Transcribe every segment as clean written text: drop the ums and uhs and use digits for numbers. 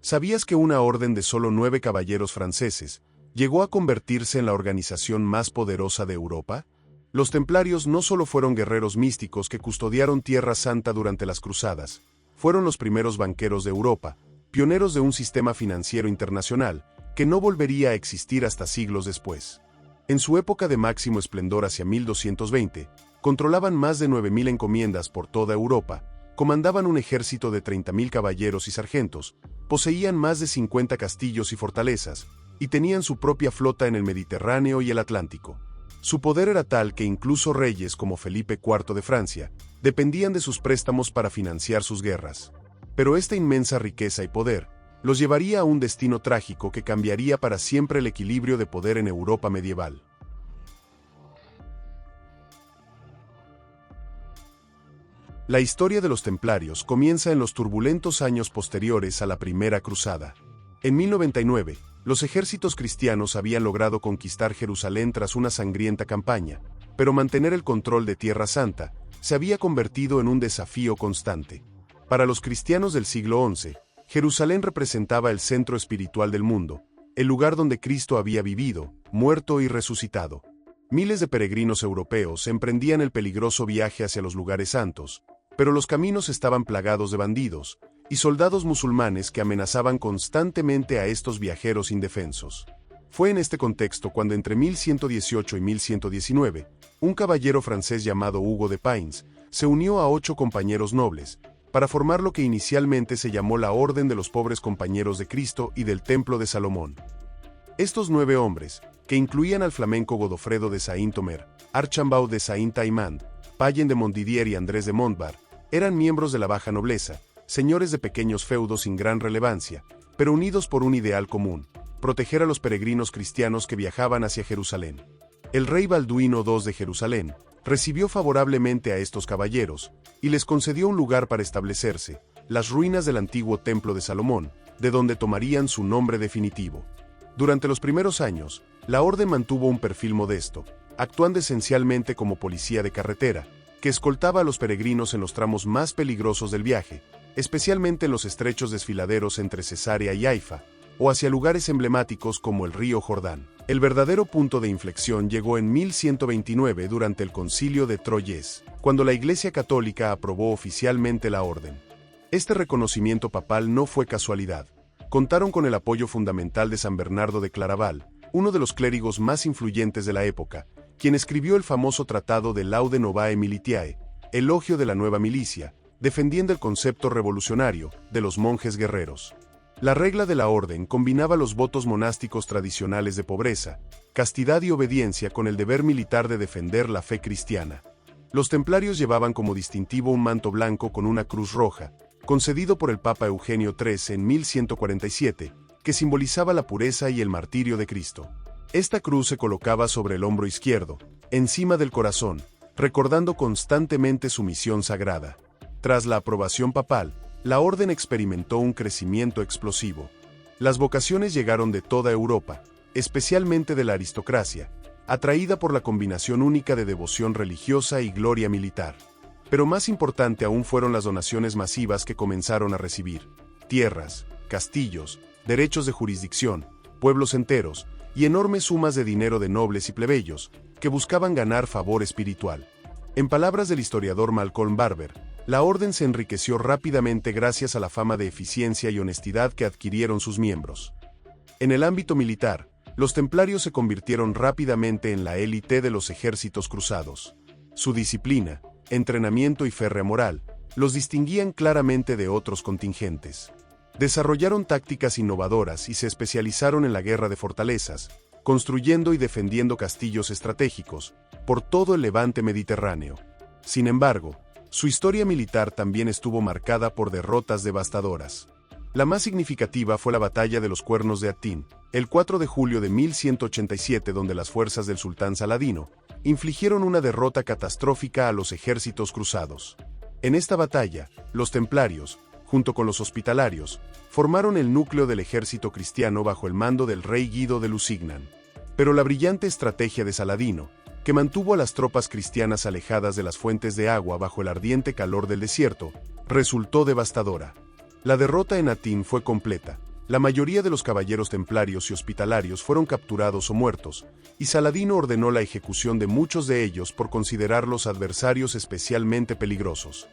¿Sabías que una orden de solo 9 caballeros franceses llegó a convertirse en la organización más poderosa de Europa? Los templarios no solo fueron guerreros místicos que custodiaron Tierra Santa durante las cruzadas, fueron los primeros banqueros de Europa, pioneros de un sistema financiero internacional que no volvería a existir hasta siglos después. En su época de máximo esplendor hacia 1220, controlaban más de 9.000 encomiendas por toda Europa, comandaban un ejército de 30.000 caballeros y sargentos, poseían más de 50 castillos y fortalezas, y tenían su propia flota en el Mediterráneo y el Atlántico. Su poder era tal que incluso reyes como Felipe IV de Francia dependían de sus préstamos para financiar sus guerras. Pero esta inmensa riqueza y poder los llevaría a un destino trágico que cambiaría para siempre el equilibrio de poder en Europa medieval. La historia de los templarios comienza en los turbulentos años posteriores a la Primera Cruzada. En 1099, los ejércitos cristianos habían logrado conquistar Jerusalén tras una sangrienta campaña, pero mantener el control de Tierra Santa se había convertido en un desafío constante. Para los cristianos del siglo XI, Jerusalén representaba el centro espiritual del mundo, el lugar donde Cristo había vivido, muerto y resucitado. Miles de peregrinos europeos emprendían el peligroso viaje hacia los lugares santos, pero los caminos estaban plagados de bandidos y soldados musulmanes que amenazaban constantemente a estos viajeros indefensos. Fue en este contexto cuando entre 1118 y 1119, un caballero francés llamado Hugo de Payns se unió a 8 compañeros nobles, para formar lo que inicialmente se llamó la Orden de los Pobres Compañeros de Cristo y del Templo de Salomón. Estos 9 hombres, que incluían al flamenco Godofredo de Saint-Omer, Archambaud de Saint-Aimand, Payen de Montdidier y Andrés de Montbar, eran miembros de la baja nobleza, señores de pequeños feudos sin gran relevancia, pero unidos por un ideal común: proteger a los peregrinos cristianos que viajaban hacia Jerusalén. El rey Balduino II de Jerusalén recibió favorablemente a estos caballeros y les concedió un lugar para establecerse, las ruinas del antiguo Templo de Salomón, de donde tomarían su nombre definitivo. Durante los primeros años, la orden mantuvo un perfil modesto, actuando esencialmente como policía de carretera, que escoltaba a los peregrinos en los tramos más peligrosos del viaje, especialmente en los estrechos desfiladeros entre Cesarea y Haifa, o hacia lugares emblemáticos como el río Jordán. El verdadero punto de inflexión llegó en 1129 durante el Concilio de Troyes, cuando la Iglesia Católica aprobó oficialmente la orden. Este reconocimiento papal no fue casualidad. Contaron con el apoyo fundamental de San Bernardo de Claraval, uno de los clérigos más influyentes de la época, quien escribió el famoso tratado de Laude Novae Militiae, elogio de la nueva milicia, defendiendo el concepto revolucionario de los monjes guerreros. La regla de la orden combinaba los votos monásticos tradicionales de pobreza, castidad y obediencia con el deber militar de defender la fe cristiana. Los templarios llevaban como distintivo un manto blanco con una cruz roja, concedido por el Papa Eugenio III en 1147, que simbolizaba la pureza y el martirio de Cristo. Esta cruz se colocaba sobre el hombro izquierdo, encima del corazón, recordando constantemente su misión sagrada. Tras la aprobación papal, la orden experimentó un crecimiento explosivo. Las vocaciones llegaron de toda Europa, especialmente de la aristocracia, atraída por la combinación única de devoción religiosa y gloria militar. Pero más importante aún fueron las donaciones masivas que comenzaron a recibir: tierras, castillos, derechos de jurisdicción, pueblos enteros, y enormes sumas de dinero de nobles y plebeyos, que buscaban ganar favor espiritual. En palabras del historiador Malcolm Barber, la orden se enriqueció rápidamente gracias a la fama de eficiencia y honestidad que adquirieron sus miembros. En el ámbito militar, los templarios se convirtieron rápidamente en la élite de los ejércitos cruzados. Su disciplina, entrenamiento y férrea moral los distinguían claramente de otros contingentes. Desarrollaron tácticas innovadoras y se especializaron en la guerra de fortalezas, construyendo y defendiendo castillos estratégicos por todo el levante mediterráneo. Sin embargo, su historia militar también estuvo marcada por derrotas devastadoras. La más significativa fue la batalla de los Cuernos de Atín, el 4 de julio de 1187, donde las fuerzas del sultán Saladino infligieron una derrota catastrófica a los ejércitos cruzados. En esta batalla, los templarios, junto con los hospitalarios, formaron el núcleo del ejército cristiano bajo el mando del rey Guido de Lusignan. Pero la brillante estrategia de Saladino, que mantuvo a las tropas cristianas alejadas de las fuentes de agua bajo el ardiente calor del desierto, resultó devastadora. La derrota en Atín fue completa, La mayoría de los caballeros templarios y hospitalarios fueron capturados o muertos, y Saladino ordenó la ejecución de muchos de ellos por considerarlos adversarios especialmente peligrosos.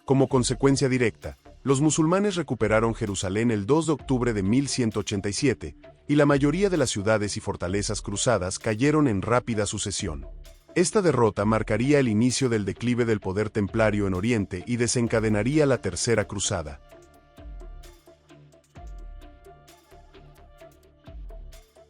Como consecuencia directa, los musulmanes recuperaron Jerusalén el 2 de octubre de 1187, y la mayoría de las ciudades y fortalezas cruzadas cayeron en rápida sucesión. Esta derrota marcaría el inicio del declive del poder templario en Oriente y desencadenaría la Tercera Cruzada.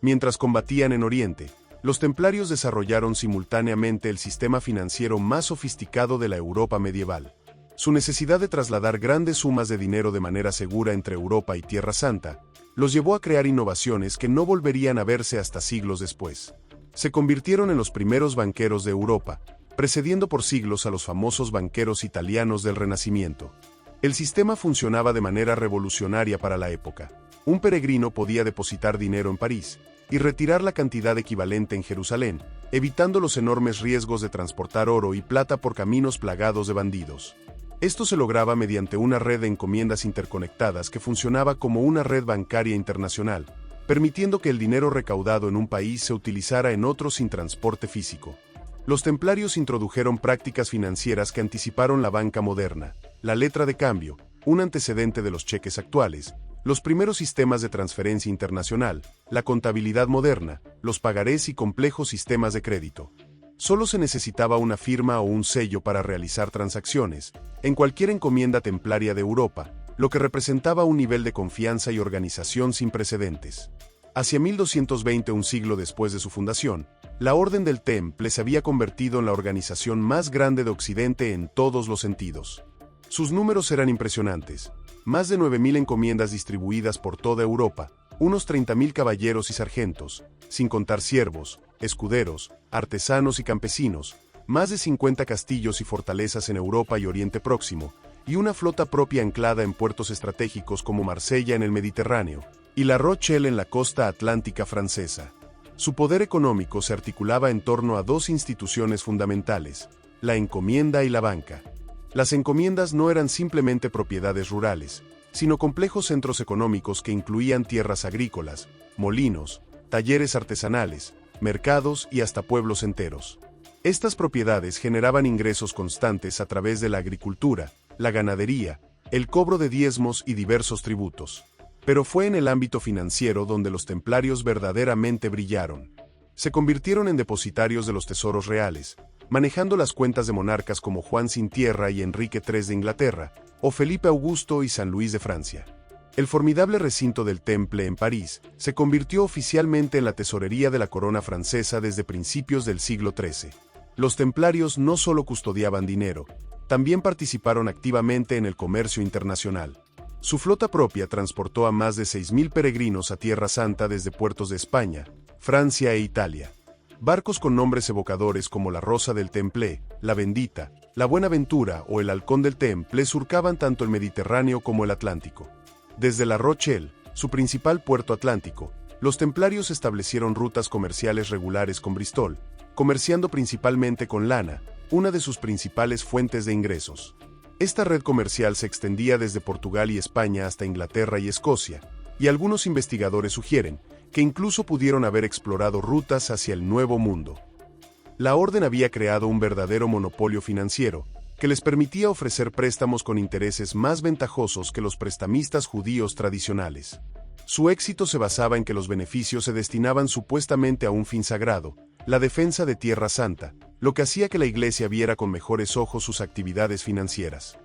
Mientras combatían en Oriente, los templarios desarrollaron simultáneamente el sistema financiero más sofisticado de la Europa medieval. Su necesidad de trasladar grandes sumas de dinero de manera segura entre Europa y Tierra Santa los llevó a crear innovaciones que no volverían a verse hasta siglos después. Se convirtieron en los primeros banqueros de Europa, precediendo por siglos a los famosos banqueros italianos del Renacimiento. El sistema funcionaba de manera revolucionaria para la época. Un peregrino podía depositar dinero en París y retirar la cantidad equivalente en Jerusalén, evitando los enormes riesgos de transportar oro y plata por caminos plagados de bandidos. Esto se lograba mediante una red de encomiendas interconectadas que funcionaba como una red bancaria internacional, permitiendo que el dinero recaudado en un país se utilizara en otro sin transporte físico. Los templarios introdujeron prácticas financieras que anticiparon la banca moderna, la letra de cambio, un antecedente de los cheques actuales, los primeros sistemas de transferencia internacional, la contabilidad moderna, los pagarés y complejos sistemas de crédito. Solo se necesitaba una firma o un sello para realizar transacciones, en cualquier encomienda templaria de Europa, lo que representaba un nivel de confianza y organización sin precedentes. Hacia 1220, un siglo después de su fundación, la Orden del Temple se había convertido en la organización más grande de Occidente en todos los sentidos. Sus números eran impresionantes. Más de 9.000 encomiendas distribuidas por toda Europa, unos 30.000 caballeros y sargentos, sin contar siervos, escuderos, artesanos y campesinos, más de 50 castillos y fortalezas en Europa y Oriente Próximo, y una flota propia anclada en puertos estratégicos como Marsella en el Mediterráneo, y La Rochelle en la costa atlántica francesa. Su poder económico se articulaba en torno a dos instituciones fundamentales, la encomienda y la banca. Las encomiendas no eran simplemente propiedades rurales, sino complejos centros económicos que incluían tierras agrícolas, molinos, talleres artesanales, mercados y hasta pueblos enteros. Estas propiedades generaban ingresos constantes a través de la agricultura, la ganadería, el cobro de diezmos y diversos tributos. Pero fue en el ámbito financiero donde los templarios verdaderamente brillaron. Se convirtieron en depositarios de los tesoros reales, manejando las cuentas de monarcas como Juan Sin Tierra y Enrique III de Inglaterra, o Felipe Augusto y San Luis de Francia. El formidable recinto del Temple en París se convirtió oficialmente en la tesorería de la corona francesa desde principios del siglo XIII. Los templarios no solo custodiaban dinero, también participaron activamente en el comercio internacional. Su flota propia transportó a más de 6.000 peregrinos a Tierra Santa desde puertos de España, Francia e Italia. Barcos con nombres evocadores como la Rosa del Temple, la Bendita, la Buenaventura o el Halcón del Temple surcaban tanto el Mediterráneo como el Atlántico. Desde La Rochelle, su principal puerto atlántico, los templarios establecieron rutas comerciales regulares con Bristol, comerciando principalmente con lana, una de sus principales fuentes de ingresos. Esta red comercial se extendía desde Portugal y España hasta Inglaterra y Escocia, y algunos investigadores sugieren que incluso pudieron haber explorado rutas hacia el Nuevo Mundo. La Orden había creado un verdadero monopolio financiero, que les permitía ofrecer préstamos con intereses más ventajosos que los prestamistas judíos tradicionales. Su éxito se basaba en que los beneficios se destinaban supuestamente a un fin sagrado, la defensa de Tierra Santa, lo que hacía que la Iglesia viera con mejores ojos sus actividades financieras.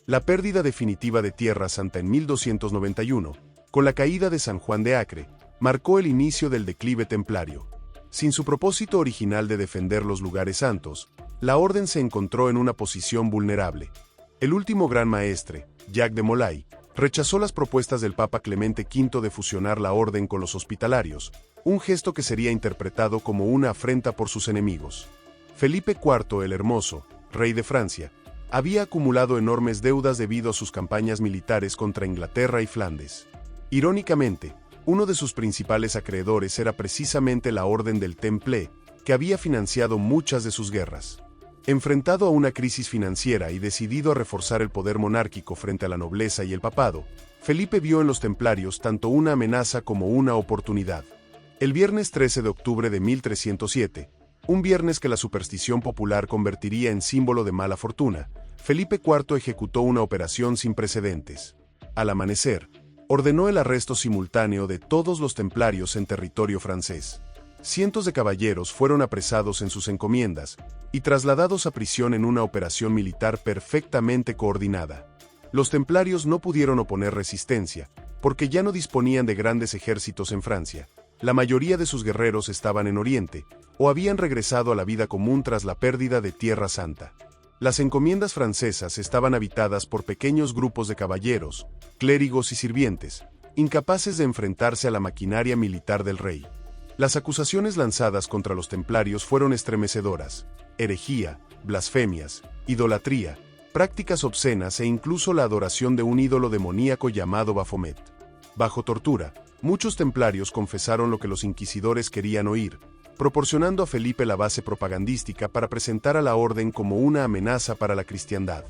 La pérdida definitiva de Tierra Santa en 1291, con la caída de San Juan de Acre, marcó el inicio del declive templario. Sin su propósito original de defender los lugares santos, la Orden se encontró en una posición vulnerable. El último gran maestre, Jacques de Molay, rechazó las propuestas del Papa Clemente V de fusionar la Orden con los hospitalarios, un gesto que sería interpretado como una afrenta por sus enemigos. Felipe IV el Hermoso, rey de Francia, había acumulado enormes deudas debido a sus campañas militares contra Inglaterra y Flandes. Irónicamente, uno de sus principales acreedores era precisamente la Orden del Temple, que había financiado muchas de sus guerras. Enfrentado a una crisis financiera y decidido a reforzar el poder monárquico frente a la nobleza y el papado, Felipe vio en los templarios tanto una amenaza como una oportunidad. El viernes 13 de octubre de 1307, un viernes que la superstición popular convertiría en símbolo de mala fortuna, Felipe IV ejecutó una operación sin precedentes. Al amanecer, ordenó el arresto simultáneo de todos los templarios en territorio francés. Cientos de caballeros fueron apresados en sus encomiendas y trasladados a prisión en una operación militar perfectamente coordinada. Los templarios no pudieron oponer resistencia, porque ya no disponían de grandes ejércitos en Francia. La mayoría de sus guerreros estaban en Oriente, o habían regresado a la vida común tras la pérdida de Tierra Santa. Las encomiendas francesas estaban habitadas por pequeños grupos de caballeros, clérigos y sirvientes, incapaces de enfrentarse a la maquinaria militar del rey. Las acusaciones lanzadas contra los templarios fueron estremecedoras: herejía, blasfemias, idolatría, prácticas obscenas e incluso la adoración de un ídolo demoníaco llamado Baphomet. Bajo tortura, muchos templarios confesaron lo que los inquisidores querían oír, proporcionando a Felipe la base propagandística para presentar a la orden como una amenaza para la cristiandad.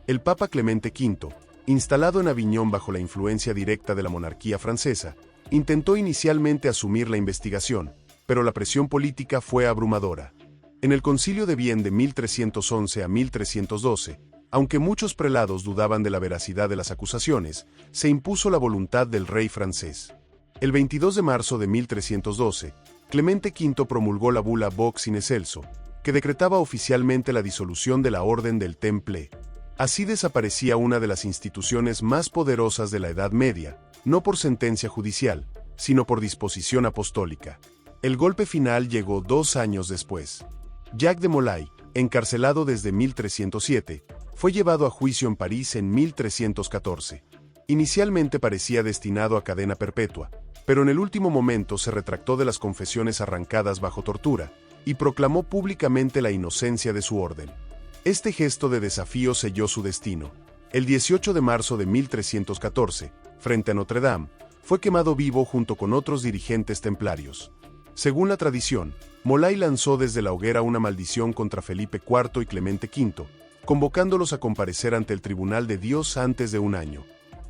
El Papa Clemente V, instalado en Aviñón bajo la influencia directa de la monarquía francesa, intentó inicialmente asumir la investigación, pero la presión política fue abrumadora. En el Concilio de Vienne de 1311 a 1312, aunque muchos prelados dudaban de la veracidad de las acusaciones, se impuso la voluntad del rey francés. El 22 de marzo de 1312, Clemente V promulgó la bula Vox in excelso, que decretaba oficialmente la disolución de la Orden del Temple. Así desaparecía una de las instituciones más poderosas de la Edad Media, no por sentencia judicial, sino por disposición apostólica. El golpe final llegó 2 años después. Jacques de Molay, encarcelado desde 1307, fue llevado a juicio en París en 1314. Inicialmente parecía destinado a cadena perpetua, pero en el último momento se retractó de las confesiones arrancadas bajo tortura y proclamó públicamente la inocencia de su orden. Este gesto de desafío selló su destino. El 18 de marzo de 1314, frente a Notre Dame, fue quemado vivo junto con otros dirigentes templarios. Según la tradición, Molay lanzó desde la hoguera una maldición contra Felipe IV y Clemente V, convocándolos a comparecer ante el tribunal de Dios antes de un año.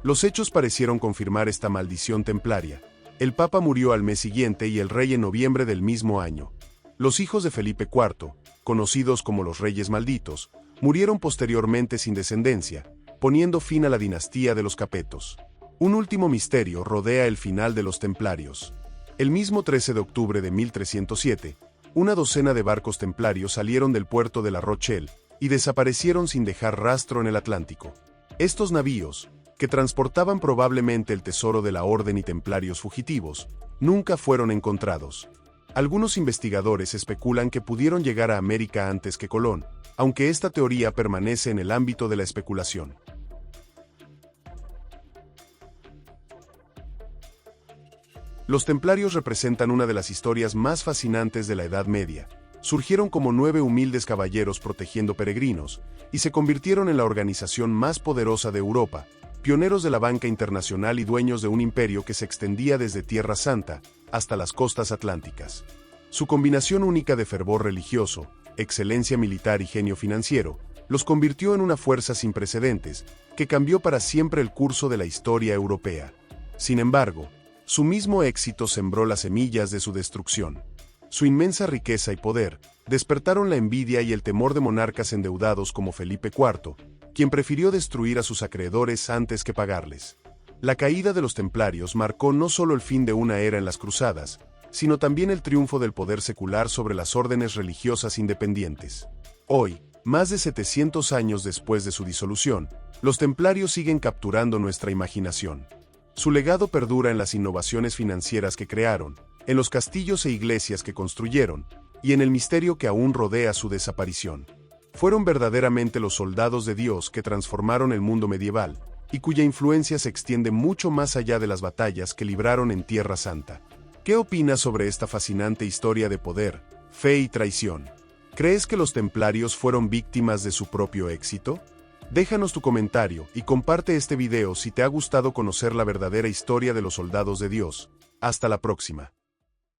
Los hechos parecieron confirmar esta maldición templaria. El Papa murió al mes siguiente y el rey en noviembre del mismo año. Los hijos de Felipe IV, conocidos como los Reyes Malditos, murieron posteriormente sin descendencia, poniendo fin a la dinastía de los Capetos. Un último misterio rodea el final de los templarios. El mismo 13 de octubre de 1307, una docena de barcos templarios salieron del puerto de La Rochelle y desaparecieron sin dejar rastro en el Atlántico. Estos navíos, que transportaban probablemente el tesoro de la Orden y templarios fugitivos, nunca fueron encontrados. Algunos investigadores especulan que pudieron llegar a América antes que Colón, aunque esta teoría permanece en el ámbito de la especulación. Los templarios representan una de las historias más fascinantes de la Edad Media. Surgieron como 9 humildes caballeros protegiendo peregrinos, y se convirtieron en la organización más poderosa de Europa, pioneros de la banca internacional y dueños de un imperio que se extendía desde Tierra Santa hasta las costas atlánticas. Su combinación única de fervor religioso, excelencia militar y genio financiero, los convirtió en una fuerza sin precedentes, que cambió para siempre el curso de la historia europea. Sin embargo, su mismo éxito sembró las semillas de su destrucción. Su inmensa riqueza y poder despertaron la envidia y el temor de monarcas endeudados como Felipe IV, quien prefirió destruir a sus acreedores antes que pagarles. La caída de los templarios marcó no solo el fin de una era en las cruzadas, sino también el triunfo del poder secular sobre las órdenes religiosas independientes. Hoy, más de 700 años después de su disolución, los templarios siguen capturando nuestra imaginación. Su legado perdura en las innovaciones financieras que crearon, en los castillos e iglesias que construyeron, y en el misterio que aún rodea su desaparición. Fueron verdaderamente los soldados de Dios que transformaron el mundo medieval, y cuya influencia se extiende mucho más allá de las batallas que libraron en Tierra Santa. ¿Qué opinas sobre esta fascinante historia de poder, fe y traición? ¿Crees que los templarios fueron víctimas de su propio éxito? Déjanos tu comentario y comparte este video si te ha gustado conocer la verdadera historia de los soldados de Dios. Hasta la próxima.